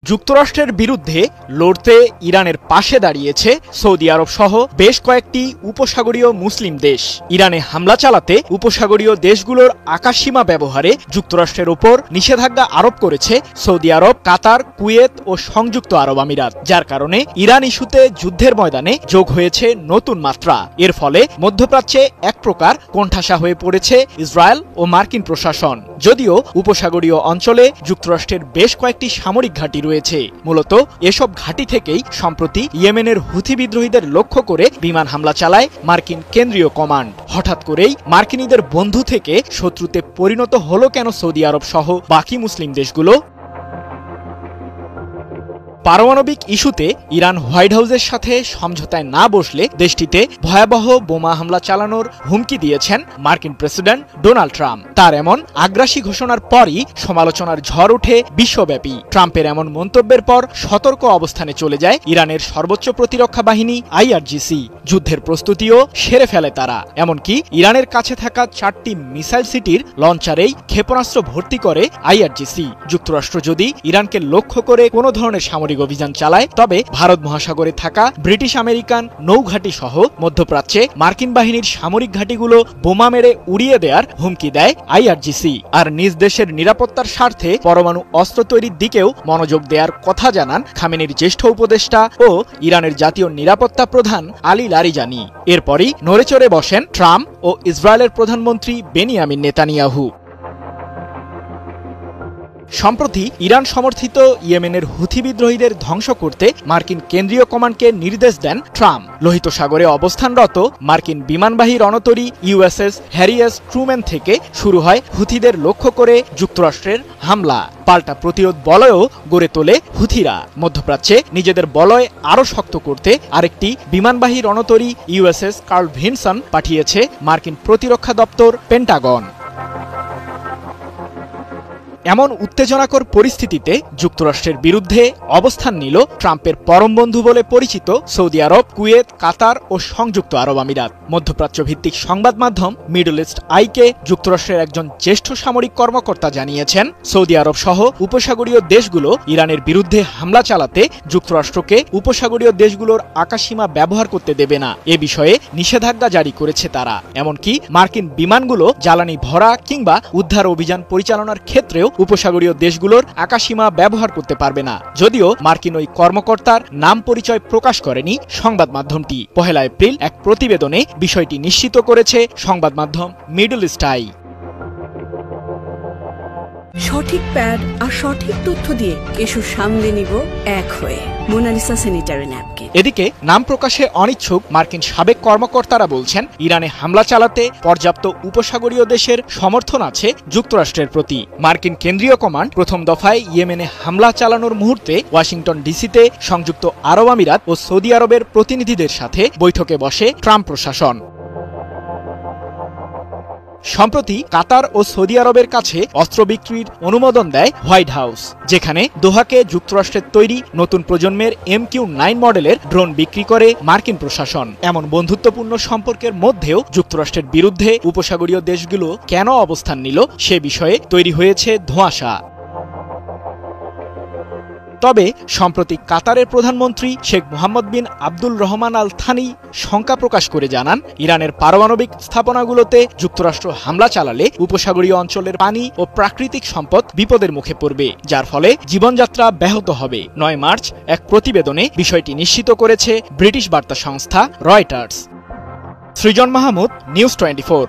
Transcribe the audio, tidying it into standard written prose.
যুক্তরাষ্ট্রের বিরুদ্ধে লড়তে ইরানের পাশে দাঁড়িয়েছে সৌদি আরব সহ বেশ কয়েকটি উপসাগরীয় মুসলিম দেশ। ইরানে হামলা চালাতে উপসাগরীয় দেশগুলোর আকাশসীমা ব্যবহারে যুক্তরাষ্ট্রের ওপর নিষেধাজ্ঞা আরোপ করেছে সৌদি আরব, কাতার, কুয়েত ও সংযুক্ত আরব আমিরাত, যার কারণে ইরান ইস্যুতে যুদ্ধের ময়দানে যোগ হয়েছে নতুন মাত্রা। এর ফলে মধ্যপ্রাচ্যে এক প্রকার কোণঠাসা হয়ে পড়েছে ইসরায়েল ও মার্কিন প্রশাসন। যদিও উপসাগরীয় অঞ্চলে যুক্তরাষ্ট্রের বেশ কয়েকটি সামরিক ঘাঁটি রয়েছে। মূলত এসব ঘাঁটি থেকেই সম্প্রতি ইয়েমেনের হুথি বিদ্রোহীদের লক্ষ্য করে বিমান হামলা চালায় মার্কিন কেন্দ্রীয় কমান্ড। হঠাৎ করেই মার্কিনীদের বন্ধু থেকে শত্রুতে পরিণত হলো কেন সৌদি আরব সহ বাকি মুসলিম দেশগুলো? পারমাণবিক ইস্যুতে ইরান হোয়াইট হাউসের সাথে সমঝোতায় না বসলে দেশটিতে ভয়াবহ বোমা হামলা চালানোর হুমকি দিয়েছেন মার্কিন প্রেসিডেন্ট ডোনাল্ড ট্রাম্প। তার এমন আগ্রাসী ঘোষণার পরই সমালোচনার ঝড় ওঠে বিশ্বব্যাপী। ট্রাম্পের এমন মন্তব্যের পর সতর্ক অবস্থানে চলে যায় ইরানের সর্বোচ্চ প্রতিরক্ষা বাহিনী IRGC। যুদ্ধের প্রস্তুতিও সেরে ফেলে তারা। এমনকি ইরানের কাছে থাকা 4টি মিসাইল সিটির লঞ্চারেই ক্ষেপণাস্ত্র ভর্তি করে IRGC। যুক্তরাষ্ট্র যদি ইরানকে লক্ষ্য করে কোনো ধরনের সামরিক অভিযান চালায়, তবে ভারত মহাসাগরে থাকা ব্রিটিশ আমেরিকান নৌঘাঁটি সহ মধ্যপ্রাচ্যে মার্কিন বাহিনীর সামরিক ঘাঁটিগুলো বোমা মেরে উড়িয়ে দেওয়ার হুমকি দেয় IRGC। আর নিজ দেশের নিরাপত্তার স্বার্থে পরমাণু অস্ত্র তৈরির দিকেও মনোযোগ দেওয়ার কথা জানান খামেনির জ্যেষ্ঠ উপদেষ্টা ও ইরানের জাতীয় নিরাপত্তা প্রধান আলী লারিজানি। এরপরই নড়েচড়ে বসেন ট্রাম্প ও ইসরায়েলের প্রধানমন্ত্রী বেনিয়ামিন নেতানিয়াহু। সম্প্রতি ইরান সমর্থিত ইয়েমেনের হুথি বিদ্রোহীদের ধ্বংস করতে মার্কিন কেন্দ্রীয় কমান্ডকে নির্দেশ দেন ট্রাম্প। লোহিত সাগরে অবস্থানরত মার্কিন বিমানবাহী রণতরী USS হ্যারি এস ট্রুম্যান থেকে শুরু হয় হুথিদের লক্ষ্য করে যুক্তরাষ্ট্রের হামলা। পাল্টা প্রতিরোধ বলয়ও গড়ে তোলে হুথিরা। মধ্যপ্রাচ্যে নিজেদের বলয় আরও শক্ত করতে আরেকটি বিমানবাহী রণতরী USS কার্ল ভিনসন পাঠিয়েছে মার্কিন প্রতিরক্ষা দপ্তর পেন্টাগন। এমন উত্তেজনাকর পরিস্থিতিতে যুক্তরাষ্ট্রের বিরুদ্ধে অবস্থান নিল ট্রাম্পের পরম বন্ধু বলে পরিচিত সৌদি আরব, কুয়েত, কাতার ও সংযুক্ত আরব আমিরাত। মধ্যপ্রাচ্য ভিত্তিক সংবাদ মাধ্যম মিডল ইস্ট আইকে যুক্তরাষ্ট্রের একজন জ্যেষ্ঠ সামরিক কর্মকর্তা জানিয়েছেন, সৌদি আরব সহ উপসাগরীয় দেশগুলো ইরানের বিরুদ্ধে হামলা চালাতে যুক্তরাষ্ট্রকে উপসাগরীয় দেশগুলোর আকাশসীমা ব্যবহার করতে দেবে না। এ বিষয়ে নিষেধাজ্ঞা জারি করেছে তারা। এমনকি মার্কিন বিমানগুলো জ্বালানি ভরা কিংবা উদ্ধার অভিযান পরিচালনার ক্ষেত্রেও উপসাগরীয় দেশগুলোর আকাশসীমা ব্যবহার করতে পারবে না। যদিও মার্কিন ওই কর্মকর্তার নাম পরিচয় প্রকাশ করেনি সংবাদ মাধ্যমটি। 1 এপ্রিল এক প্রতিবেদনে বিষয়টি নিশ্চিত করেছে সংবাদ মাধ্যম মিডল ইস্ট আই। সঠিক প্যাড আর সঠিক তথ্য দিয়ে কেশু সামলে নিব এক হয়ে। Monalisa sanitary napkin. এদিকে নাম প্রকাশে অনিচ্ছুক মার্কিন সাবেক কর্মকর্তারা বলছেন, ইরানে হামলা চালাতে পর্যাপ্ত উপসাগরীয় দেশের সমর্থন আছে যুক্তরাষ্ট্রের প্রতি। মার্কিন কেন্দ্রীয় কমান্ড প্রথম দফায় ইয়েমেনে হামলা চালানোর মুহূর্তে ওয়াশিংটন ডিসিতে সংযুক্ত আরব আমিরাত ও সৌদি আরবের প্রতিনিধিদের সাথে বৈঠকে বসে ট্রাম্প প্রশাসন। সম্প্রতি কাতার ও সৌদি আরবের কাছে অস্ত্র বিক্রির অনুমোদন দেয় হোয়াইট হাউস, যেখানে দোহাকে যুক্তরাষ্ট্রের তৈরি নতুন প্রজন্মের MQ-9 মডেলের ড্রোন বিক্রি করে মার্কিন প্রশাসন। এমন বন্ধুত্বপূর্ণ সম্পর্কের মধ্যেও যুক্তরাষ্ট্রের বিরুদ্ধে উপসাগরীয় দেশগুলো কেন অবস্থান নিল সে বিষয়ে তৈরি হয়েছে ধোঁয়াশা। তবে সম্প্রতি কাতারের প্রধানমন্ত্রী শেখ মোহাম্মদ বিন আব্দুল রহমান আল থানি শঙ্কা প্রকাশ করে জানান, ইরানের পারমাণবিক স্থাপনাগুলোতে যুক্তরাষ্ট্র হামলা চালালে উপসাগরীয় অঞ্চলের পানি ও প্রাকৃতিক সম্পদ বিপদের মুখে পড়বে, যার ফলে জীবনযাত্রা ব্যাহত হবে। 9 মার্চ এক প্রতিবেদনে বিষয়টি নিশ্চিত করেছে ব্রিটিশ বার্তা সংস্থা রয়টার্স। সৃজন মাহমুদ, নিউজ 24।